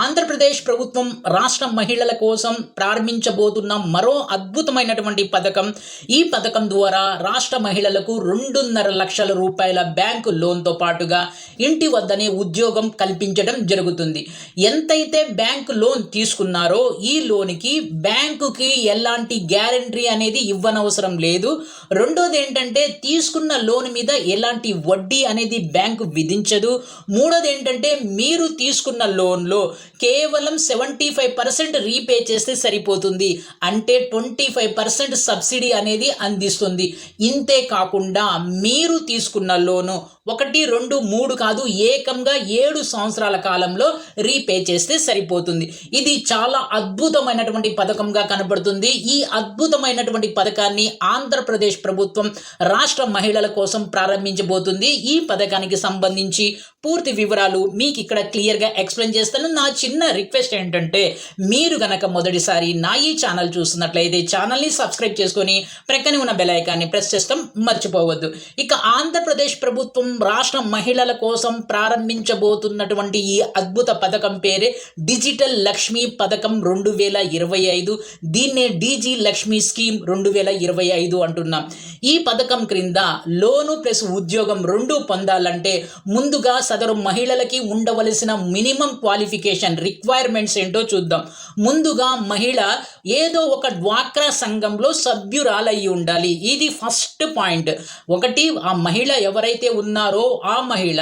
ఆంధ్రప్రదేశ్ ప్రభుత్వం రాష్ట్ర మహిళల కోసం ప్రారంభించబోతున్న మరో అద్భుతమైనటువంటి పథకం. ఈ పథకం ద్వారా రాష్ట్ర మహిళలకు 2.5 లక్షల రూపాయల బ్యాంకు లోన్తో పాటుగా ఇంటి వద్దనే ఉద్యోగం కల్పించడం జరుగుతుంది. ఎంతైతే బ్యాంకు లోన్ తీసుకున్నారో ఈ లోన్కి బ్యాంకుకి ఎలాంటి గ్యారంటీ అనేది ఇవ్వనవసరం లేదు. రెండోది ఏంటంటే తీసుకున్న లోన్ మీద ఎలాంటి వడ్డీ అనేది బ్యాంకు విధించదు. మూడోది ఏంటంటే మీరు తీసుకున్న లోన్లో కేవలం 75% రీపే చేస్తే సరిపోతుంది. అంటే 25% సబ్సిడీ అనేది అందిస్తుంది. ఇంతే కాకుండా మీరు తీసుకున్న లోను 1, 2, 3 కాదు, ఏకంగా 7 సంవత్సరాల కాలంలో రీపే చేస్తే సరిపోతుంది. ఇది చాలా అద్భుతమైనటువంటి పథకంగా కనబడుతుంది. ఈ అద్భుతమైనటువంటి పథకాన్ని ఆంధ్రప్రదేశ్ ప్రభుత్వం రాష్ట్ర మహిళల కోసం ప్రారంభించబోతుంది. ఈ పథకానికి సంబంధించి పూర్తి వివరాలు మీకు ఇక్కడ క్లియర్గా ఎక్స్ప్లెయిన్ చేస్తాను. నా చిన్న రిక్వెస్ట్ ఏంటంటే మీరు గనక మొదటిసారి నా ఈ ఛానల్ చూస్తున్నట్లయితే ఛానల్ని సబ్స్క్రైబ్ చేసుకొని ప్రక్కనే ఉన్న బెల్ ఐకాన్ని ప్రెస్ చేస్తాం మర్చిపోవద్దు. ఇక ఆంధ్రప్రదేశ్ ప్రభుత్వం రాష్ట్ర మహిళల కోసం ప్రారంభించబోతున్నటువంటి ఈ అద్భుత పథకం పేరే డిజిటల్ లక్ష్మి పథకం 2025. దీన్నే డీజీ లక్ష్మి స్కీమ్ 2025 అంటున్నాం. ఈ పథకం క్రింద లోను ప్లస్ ఉద్యోగం 2 పొందాలంటే ముందుగా సదరు మహిళలకి ఉండవలసిన మినిమం క్వాలిఫికేషన్ రిక్వైర్మెంట్స్ ఏంటో చూద్దాం. ముందుగా మహిళ ఏదో ఒక డ్వాక్రా సంఘంలో సభ్యురాలయ్యి ఉండాలి. ఇది ఫస్ట్ పాయింట్. ఒకటి, ఆ మహిళ ఎవరైతే ఉన్నారో ఆ మహిళ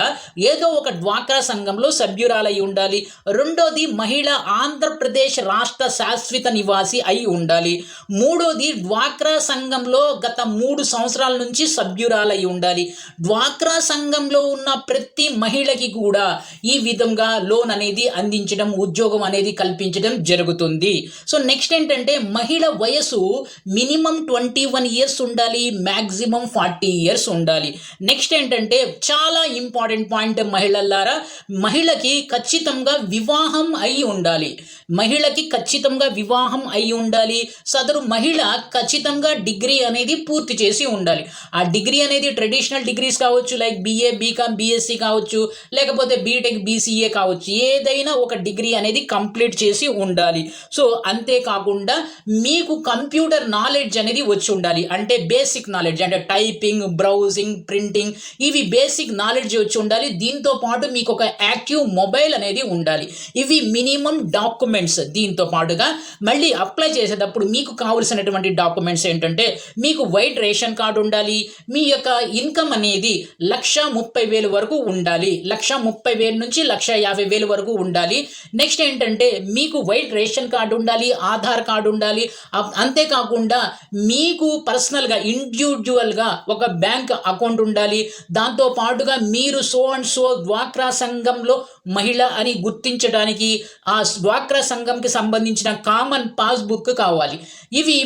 ఏదో ఒక డ్వాక్రా సంఘంలో సభ్యురాలయ్యి ఉండాలి. రెండోది, మహిళ ఆంధ్రప్రదేశ్ రాష్ట్ర శాశ్వత నివాసి అయి ఉండాలి. మూడోది, డ్వాక్రా సంఘంలో గత 3 సంవత్సరాల నుంచి సభ్యురాలయ్యి ఉండాలి. డ్వాక్రా సంఘంలో ఉన్న ప్రతి మహిళకి కూడా ఈ విధంగా లోన్ అనేది అందించడం, ఉద్యోగం అనేది కల్పించడం జరుగుతుంది. సో నెక్స్ట్ ఏంటంటే మహిళ వయసు మినిమం 21 ఇయర్స్ ఉండాలి, మ్యాక్సిమం 40 ఇయర్స్ ఉండాలి. నెక్స్ట్ ఏంటంటే చాలా ఇంపార్టెంట్ పాయింట్, మహిళకి ఖచ్చితంగా వివాహం అయి ఉండాలి. మహిళకి ఖచ్చితంగా వివాహం అయి ఉండాలి. సదరు మహిళ ఖచ్చితంగా డిగ్రీ అనేది పూర్తి చేసి ఉండాలి. ఆ డిగ్రీ అనేది ట్రెడిషనల్ డిగ్రీస్ కావచ్చు, లైక్ BA, BCom, BSc కావచ్చు, లేకపోతే బీటెక్, BCA కావచ్చు. ఏదైనా ఒక డిగ్రీ అనేది కంప్లీట్ చేసి ఉండాలి. సో అంతేకాకుండా మీకు కంప్యూటర్ నాలెడ్జ్ అనేది వచ్చి ఉండాలి. అంటే బేసిక్ నాలెడ్జ్, అంటే టైపింగ్, బ్రౌజింగ్, ప్రింటింగ్, ఇవి బేసిక్ నాలెడ్జ్ వచ్చి ఉండాలి. దీంతో పాటు మీకు ఒక యాక్టివ్ మొబైల్ అనేది ఉండాలి. ఇవి మినిమం డాక్యుమెంట్స్. దీంతో పాటుగా మళ్ళీ అప్లై చేసేటప్పుడు మీకు కావలసినటువంటి డాక్యుమెంట్స్ ఏంటంటే మీకు వైట్ రేషన్ కార్డు ఉండాలి. మీ యొక్క ఇన్కమ్ అనేది 1,30,000 వరకు ఉండాలి. 1,30,000 నుంచి 1,50,000 వరకు ఉండాలి. నెక్స్ట్ ఏంటంటే మీకు వైట్ రేషన్ కార్డు ఉండాలి, ఆధార్ కార్డు ఉండాలి. అంతేకాకుండా మీకు పర్సనల్గా ఇండివిజువల్గా ఒక బ్యాంక్ అకౌంట్ ఉండాలి. దాంతో పాటుగా మీరు సో అండ్ సో డ్వాక్రా సంఘంలో మహిళ అని గుర్తించడానికి ఆ డ్వాక్రా సంఘంకి సంబంధించిన కామన్ పాస్బుక్ కావాలి. ఇవి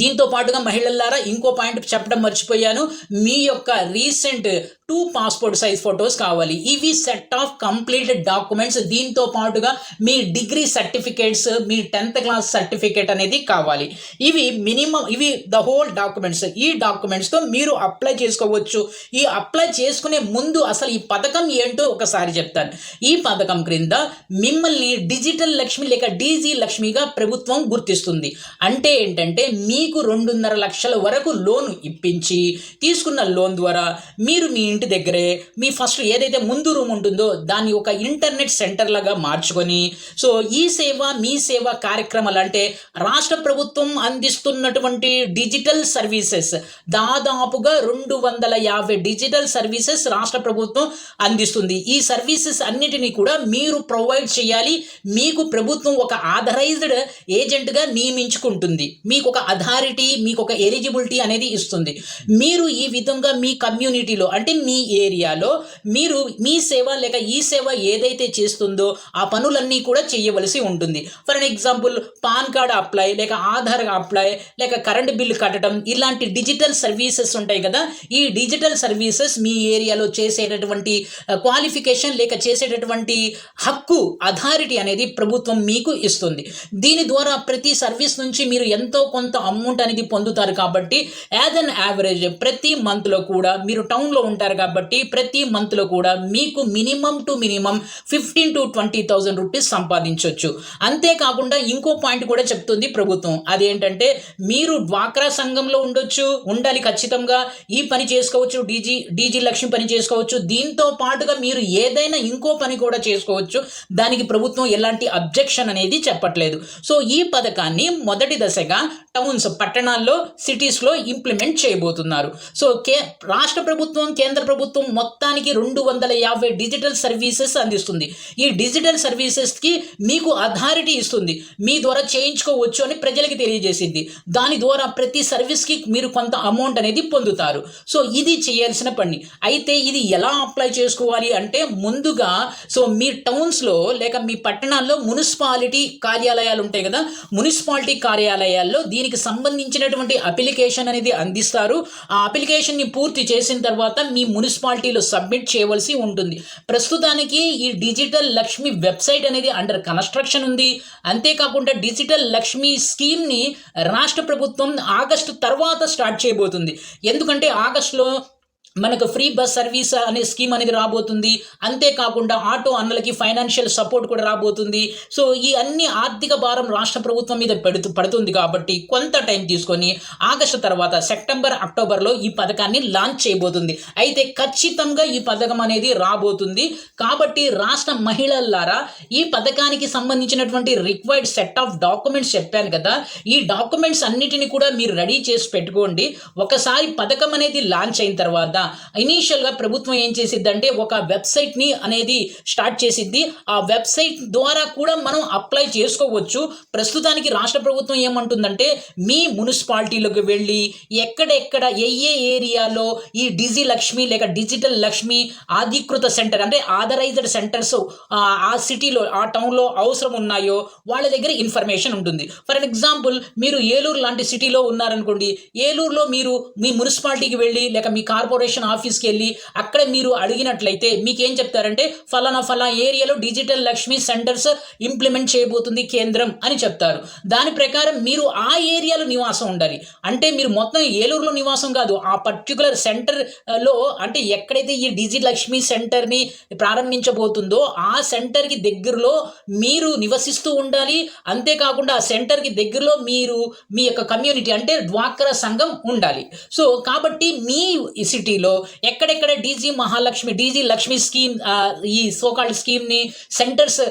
దీంతో పాటుగా మహిళలారా ఇంకో పాయింట్ చెప్పడం మర్చిపోయాను, మీ యొక్క రీసెంట్ 2 పాస్పోర్ట్ సైజ్ ఫొటోస్ కావాలి. ఇవి సెట్ ఆఫ్ కంప్లీటెడ్ డాక్యుమెంట్స్. దీంతో పాటుగా మీ డిగ్రీ సర్టిఫికేట్స్, మీ 10th క్లాస్ సర్టిఫికేట్ అనేది కావాలి. ఇవి మినిమం, ఇవి ద హోల్ డాక్యుమెంట్స్. ఈ డాక్యుమెంట్స్తో మీరు అప్లై చేసుకోవచ్చు. ఈ అప్లై చేసుకునే ముందు అసలు ఈ పథకం ఏంటో ఒకసారి చెప్తాను. ఈ పథకం క్రింద మిమ్మల్ని డిజిటల్ లక్ష్మి లేక డీజీ లక్ష్మిగా ప్రభుత్వం గుర్తిస్తుంది. అంటే ఏంటంటే మీకు 2.5 లక్షల వరకు లోన్ ఇప్పించి తీసుకున్న లోన్ ద్వారా మీరు మీ ఇంటి దగ్గరే మీ ఫస్ట్ ఏదైతే ముందు రూమ్ ఉంటుందో దాన్ని ఒక ఇంటర్నెట్ సెంటర్ లాగా మార్చుకొని, సో ఈ సేవ మీ సేవ కార్యక్రమాలు అంటే రాష్ట్ర ప్రభుత్వం అందిస్తున్నటువంటి డిజిటల్ సర్వీసెస్ దాదాపుగా 250 డిజిటల్ సర్వీసెస్ రాష్ట్ర ప్రభుత్వం అందిస్తుంది. ఈ సర్వీసెస్ అన్నిటినీ కూడా మీరు ప్రొవైడ్ చేయాలి. మీకు ప్రభుత్వం ఒక ఆథరైజ్డ్ ఏజెంట్గా నియమించుకుంటుంది. మీకు ఒక అథారిటీ, మీకు ఒక ఎలిజిబిలిటీ అనేది ఇస్తుంది. మీరు ఈ విధంగా మీ కమ్యూనిటీలో అంటే మీ ఏరియాలో మీరు మీ సేవ లేక ఈ సేవ ఏదైతే చేస్తుందో ఆ పనులన్నీ కూడా చేయవలసి ఉంటుంది. For an example pan card apply, లేక ఆధార్ అప్లై, లేక కరెంట్ బిల్లు కట్టడం, ఇలాంటి డిజిటల్ సర్వీసెస్ ఉంటాయి కదా. ఈ డిజిటల్ సర్వీసెస్ మీ ఏరియాలో చేసేటటువంటి క్వాలిఫికేషన్ లేక చేసేటటువంటి హక్కు, అథారిటీ అనేది ప్రభుత్వం మీకు ఇస్తుంది. దీని ద్వారా ప్రతి సర్వీస్ నుంచి మీరు ఎంతో కొంత అమౌంట్ అనేది పొందుతారు. కాబట్టి యాజ్ అన్ యావరేజ్ ప్రతి మంత్లో కూడా మీరు టౌన్లో ఉంటారు పెట్టారు కాబట్టి ప్రతి మంత్లో కూడా మీకు మినిమం 15,000 to 20,000 రూపీస్ సంపాదించవచ్చు. అంతేకాకుండా ఇంకో పాయింట్ కూడా చెప్తుంది ప్రభుత్వం. అదేంటంటే మీరు డ్వాక్రా సంఘంలో ఉండాలి ఖచ్చితంగా. ఈ పని చేసుకోవచ్చు, డీజీ లక్ష్మి పని చేసుకోవచ్చు. దీంతో పాటుగా మీరు ఏదైనా ఇంకో పని కూడా చేసుకోవచ్చు. దానికి ప్రభుత్వం ఎలాంటి అబ్జెక్షన్ అనేది చెప్పట్లేదు. సో ఈ పథకాన్ని మొదటి దశగా టౌన్స్, పట్టణాల్లో, సిటీస్లో ఇంప్లిమెంట్ చేయబోతున్నారు. సో రాష్ట్ర ప్రభుత్వం, కేంద్ర ప్రభుత్వం మొత్తానికి 250 డిజిటల్ సర్వీసెస్ అందిస్తుంది. ఈ డిజిటల్ సర్వీసెస్కి మీకు అథారిటీ ఇస్తుంది. మీ ద్వారా చేయించుకోవచ్చు అని ప్రజలకి తెలియజేసింది. దాని ద్వారా ప్రతి సర్వీస్కి మీరు కొంత అమౌంట్ అనేది పొందుతారు. సో ఇది చేయాల్సిన పని. అయితే ఇది ఎలా అప్లై చేసుకోవాలి అంటే ముందుగా మీ టౌన్స్లో లేక మీ పట్టణాల్లో మున్సిపాలిటీ కార్యాలయాలు ఉంటాయి కదా, మున్సిపాలిటీ కార్యాలయాల్లో దీనికి సంబంధించినటువంటి అప్లికేషన్ అనేది అందిస్తారు. ఆ అప్లికేషన్ని పూర్తి చేసిన తర్వాత మీ మున్సిపాలిటీలో సబ్మిట్ చేయవలసి ఉంటుంది. ప్రస్తుతానికి ఈ డిజిటల్ లక్ష్మి వెబ్సైట్ అనేది అండర్ కన్స్ట్రక్షన్ ఉంది. అంతేకాకుండా డిజిటల్ లక్ష్మి స్కీమ్ని రాష్ట్ర ప్రభుత్వం ఆగస్టు తర్వాత స్టార్ట్ చేయబోతుంది. ఎందుకంటే ఆగస్టులో మనకు ఫ్రీ బస్ సర్వీస్ అనే స్కీమ్ అనేది రాబోతుంది. అంతేకాకుండా ఆటో అన్నలకి ఫైనాన్షియల్ సపోర్ట్ కూడా రాబోతుంది. సో ఈ అన్ని ఆర్థిక భారం రాష్ట్ర ప్రభుత్వం మీద పడుతుంది కాబట్టి కొంత టైం తీసుకొని ఆగస్టు తర్వాత సెప్టెంబర్, అక్టోబర్లో ఈ పథకాన్ని లాంచ్ చేయబోతుంది. అయితే ఖచ్చితంగా ఈ పథకం అనేది రాబోతుంది. కాబట్టి రాష్ట్ర మహిళలారా, ఈ పథకానికి సంబంధించినటువంటి రిక్వైర్డ్ సెట్ ఆఫ్ డాక్యుమెంట్స్ చెప్పాను కదా, ఈ డాక్యుమెంట్స్ అన్నిటిని కూడా మీరు రెడీ చేసి పెట్టుకోండి. ఒకసారి పథకం అనేది లాంచ్ అయిన తర్వాత ఇనీషియల్గా ప్రభుత్వం ఏం చేసిద్దంటే ఒక వెబ్సైట్ని అనేది స్టార్ట్ చేసిద్ది. ఆ వెబ్సైట్ ద్వారా కూడా మనం అప్లై చేసుకోవచ్చు. ప్రస్తుతానికి రాష్ట్ర ప్రభుత్వం ఏమంటుందంటే మీ మున్సిపాలిటీలోకి వెళ్ళి ఎక్కడెక్కడ ఏ ఏరియాలో ఈ డిజి లక్ష్మి లేక డిజిటల్ లక్ష్మి అధికృత సెంటర్ అంటే ఆథరైజ్డ్ సెంటర్స్ ఆ సిటీలో, ఆ టౌన్లో అవసరం ఉన్నాయో వాళ్ళ దగ్గర ఇన్ఫర్మేషన్ ఉంటుంది. ఫర్ ఎగ్జాంపుల్ మీరు ఏలూరు లాంటి సిటీలో ఉన్నారనుకోండి, ఏలూరులో మీరు మీ మున్సిపాలిటీకి వెళ్ళి లేక మీ కార్పొరేషన్ ఆఫీస్కి వెళ్ళి అక్కడ మీరు అడిగినట్లయితే మీకేం చెప్తారంటే ఫలానా ఏరియాలో డిజిటల్ లక్ష్మి సెంటర్స్ ఇంప్లిమెంట్ చేయబోతుంది కేంద్రం అని చెప్తారు. దాని ప్రకారం మీరు ఆ ఏరియాలో నివాసం ఉండాలి. అంటే మీరు మొత్తం ఏలూరులో నివాసం కాదు, ఆ పర్టికులర్ సెంటర్లో అంటే ఎక్కడైతే ఈ డిజి లక్ష్మి సెంటర్ని ప్రారంభించబోతుందో ఆ సెంటర్కి దగ్గరలో మీరు నివసిస్తూ ఉండాలి. అంతేకాకుండా ఆ సెంటర్కి దగ్గరలో మీరు మీ యొక్క కమ్యూనిటీ అంటే డ్వాక్రా సంఘం ఉండాలి. సో కాబట్టి మీ సిటీలో ఎక్కడెక్కడ డీజీ లక్ష్మి స్కీమ్, ఈ సోకాల్డ్ స్కీమ్ని సెంటర్స్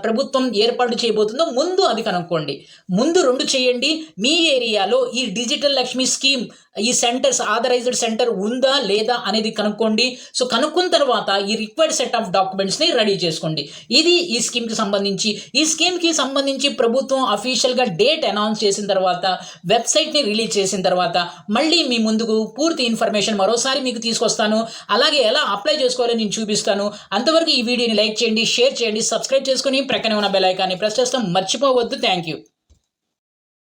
ప్రభుత్వం ఏర్పాటు చేయబోతుందో ముందు అది కనుక్కోండి. ముందు 2 చేయండి. మీ ఏరియాలో ఈ డిజిటల్ లక్ష్మి స్కీమ్, ఈ సెంటర్స్ ఆథరైజ్డ్ సెంటర్ ఉందా లేదా అనేది కనుక్కోండి. సో కనుక్కున్న తర్వాత ఈ రిక్వైర్డ్ సెట్ ఆఫ్ డాక్యుమెంట్స్ని రెడీ చేసుకోండి. ఇది ఈ స్కీమ్కి సంబంధించి. ఈ స్కీమ్కి సంబంధించి ప్రభుత్వం అఫీషియల్గా డేట్ అనౌన్స్ చేసిన తర్వాత, వెబ్సైట్ని రిలీజ్ చేసిన తర్వాత మళ్ళీ మీ ముందుకు పూర్తి ఇన్ఫర్మేషన్ మరోసారి మీకు తీసుకొస్తాను. అలాగే ఎలా అప్లై చేసుకోవాలో నేను చూపిస్తాను. అంతవరకు ఈ వీడియోని లైక్ చేయండి, షేర్ చేయండి, సబ్స్క్రైబ్ చేసుకుని ప్రక్కనే ఉన్న బెల్ ఐకాన్ని ప్రెస్ చేస్తాం మర్చిపోవద్దు. Thank you.